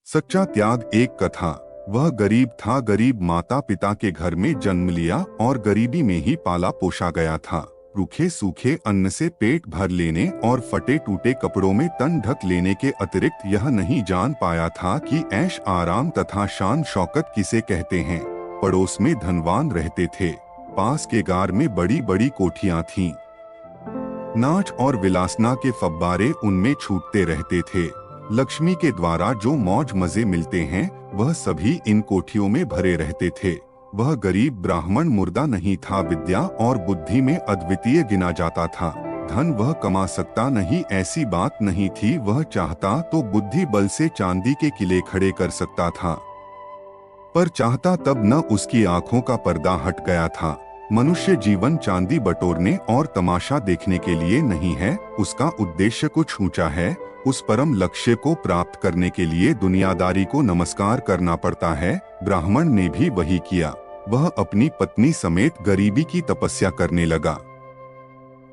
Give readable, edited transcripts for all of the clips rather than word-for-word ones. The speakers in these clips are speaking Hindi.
सच्चा त्याग एक कथा। वह गरीब था, गरीब माता पिता के घर में जन्म लिया और गरीबी में ही पाला पोसा गया था। रूखे सूखे अन्न से पेट भर लेने और फटे टूटे कपड़ों में तन ढक लेने के अतिरिक्त यह नहीं जान पाया था कि ऐश आराम तथा शान शौकत किसे कहते हैं। पड़ोस में धनवान रहते थे, पास के गार में बड़ी बड़ी कोठियां थीं। नाच और विलासना के फव्वारे उनमें छूटते रहते थे। लक्ष्मी के द्वारा जो मौज मजे मिलते हैं वह सभी इन कोठियों में भरे रहते थे। वह गरीब ब्राह्मण मुर्दा नहीं था, विद्या और बुद्धि में अद्वितीय गिना जाता था। धन वह कमा सकता नहीं, ऐसी बात नहीं थी। वह चाहता तो बुद्धि बल से चांदी के किले खड़े कर सकता था, पर चाहता तब न उसकी आंखों का पर्दा हट गया था। मनुष्य जीवन चांदी बटोरने और तमाशा देखने के लिए नहीं है, उसका उद्देश्य कुछ ऊंचा है। उस परम लक्ष्य को प्राप्त करने के लिए दुनियादारी को नमस्कार करना पड़ता है। ब्राह्मण ने भी वही किया। वह अपनी पत्नी समेत गरीबी की तपस्या करने लगा।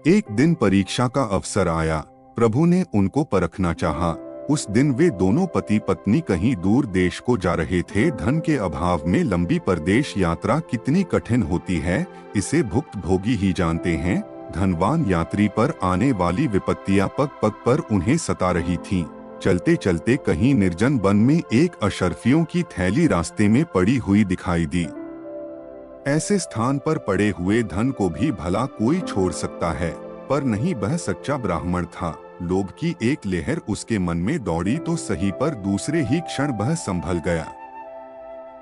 एक दिन परीक्षा का अवसर आया। प्रभु ने उनको परखना चाहा। उस दिन वे दोनों पति पत्नी कहीं दूर देश को जा रहे थे। धन के अभाव में लंबी परदेश यात्रा कितनी कठिन होती है, इसे भुक्त भोगी ही जानते हैं। धनवान यात्री पर आने वाली विपत्तियां पग पग पर उन्हें सता रही थीं। चलते चलते कहीं निर्जन वन में एक अशर्फियों की थैली रास्ते में पड़ी हुई दिखाई दी। ऐसे स्थान पर पड़े हुए धन को भी भला कोई छोड़ सकता है, पर नहीं, वह सच्चा ब्राह्मण था। लोभ की एक लहर उसके मन में दौड़ी तो सही, पर दूसरे ही क्षण वह संभल गया।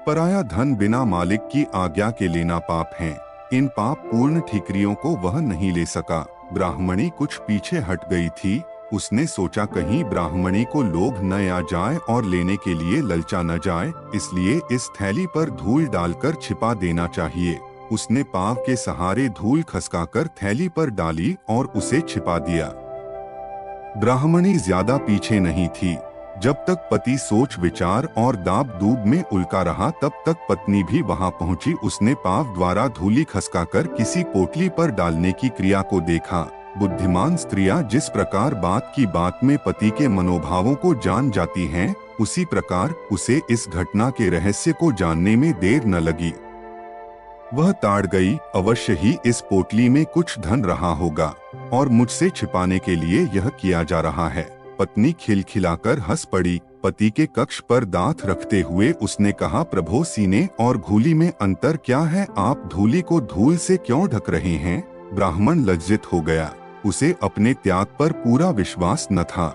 पराया धन बिना मालिक की आज्ञा के लेना पाप है। इन पाप पूर्ण ठीकरियों को वह नहीं ले सका। ब्राह्मणी कुछ पीछे हट गई थी। उसने सोचा कहीं ब्राह्मणी को लोभ न आ जाए और लेने के लिए ललचा न जाए, इसलिए इस थैली पर धूल डालकर छिपा देना चाहिए। उसने पांव के सहारे धूल खसकाकर थैली पर डाली और उसे छिपा दिया। ब्राह्मणी ज्यादा पीछे नहीं थी। जब तक पति सोच विचार और दाब दूब में उलका रहा, तब तक पत्नी भी वहां पहुंची। उसने पांव द्वारा धूली खसकाकर किसी पोटली पर डालने की क्रिया को देखा। बुद्धिमान स्त्रियां जिस प्रकार बात की बात में पति के मनोभावों को जान जाती हैं, उसी प्रकार उसे इस घटना के रहस्य को जानने में देर न लगी। वह ताड़ गई, अवश्य ही इस पोटली में कुछ धन रहा होगा और मुझसे छिपाने के लिए यह किया जा रहा है। पत्नी खिलखिलाकर हंस पड़ी। पति के कक्ष पर दांत रखते हुए उसने कहा, प्रभो, सीने और घूली में अंतर क्या है? आप धूली को धूल से क्यों ढक रहे हैं? ब्राह्मण लज्जित हो गया। उसे अपने त्याग पर पूरा विश्वास न था।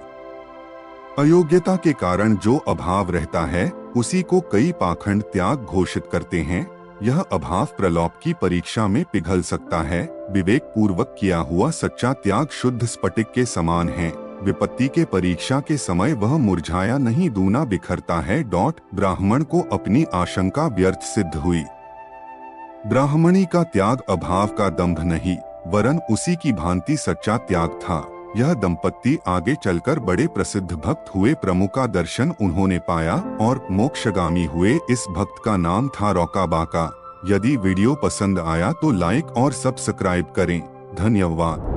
अयोग्यता के कारण जो अभाव रहता है, उसी को कई पाखंड त्याग घोषित करते हैं। यह अभाव प्रलोभ की परीक्षा में पिघल सकता है। विवेक पूर्वक किया हुआ सच्चा त्याग शुद्ध स्फटिक के समान है। विपत्ति के परीक्षा के समय वह मुरझाया नहीं, दूना बिखरता है। ब्राह्मण को अपनी आशंका व्यर्थ सिद्ध हुई। ब्राह्मणी का त्याग अभाव का दंभ नहीं, वरन उसी की भांति सच्चा त्याग था। यह दंपत्ति आगे चलकर बड़े प्रसिद्ध भक्त हुए। प्रभु का दर्शन उन्होंने पाया और मोक्षगामी हुए। इस भक्त का नाम था रौका बाका। यदि वीडियो पसंद आया तो लाइक और सब्सक्राइब करें। धन्यवाद।